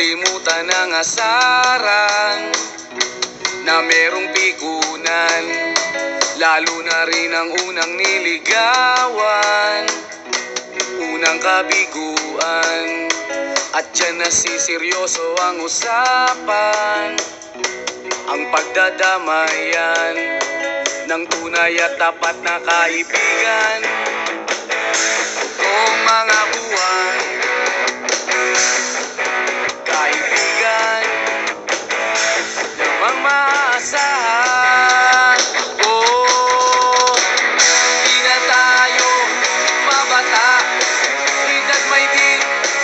makalimutan ang asaran na merong pikunan, lalo na rin ang unang niligawan, unang kabiguan. At dyan nasiseryoso ang usapan, ang pagdadamayan ng tunay at tapat na kaibigan. Kung mga buwan, kaibigan, namang maasahan. Oh, di na tayo mabata, edad may di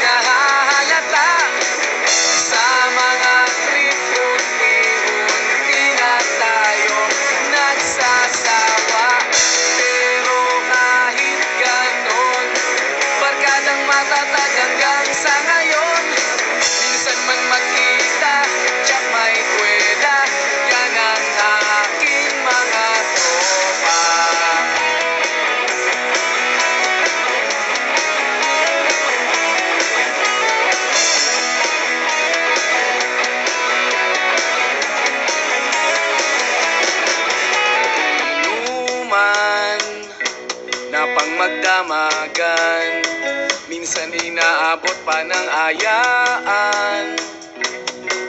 nahahalata. Sa mga trip, unti-unti na tayo nagsasawa. Pero kahit ganon, barkadang matatag hanggang sa ngayon. Minsan man magkita, tsak may kwela, yan ang aking mga tropa. Inuman na pang magdamagan, minsan inaabot pa ng ayaan,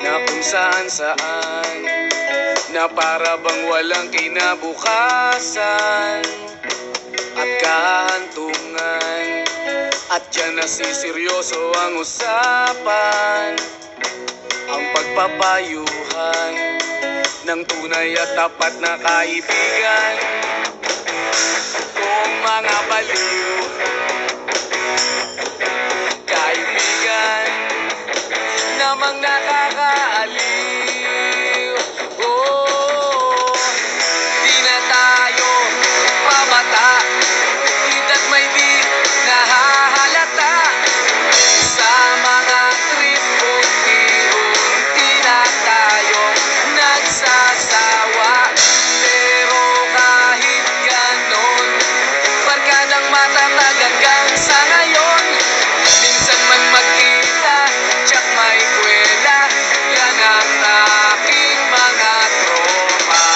na kung saan na para bang walang kinabukasan at kahantungan. At dyan nasiseryoso ang usapan, ang pagpapayuhan ng tunay at tapat na kaibigan. Kung mga baliw, kaibigan, namang nakakaaliw. Oh, di na tayo pabata, edad may di nahahalata. Sa mga trip, unti-unti na tayo nagsasawa. Pero kahit ganon, barkadang matatag hanggang sa ngayon. Minsan man magkita, tsak may kwela, yan ang aking mga tropa.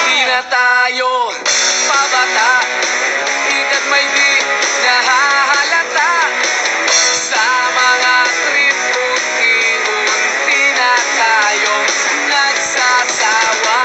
Di na tayo pabata, edad may di nahahalata. Sa mga trip, unti-unti na tayo nagsasawa.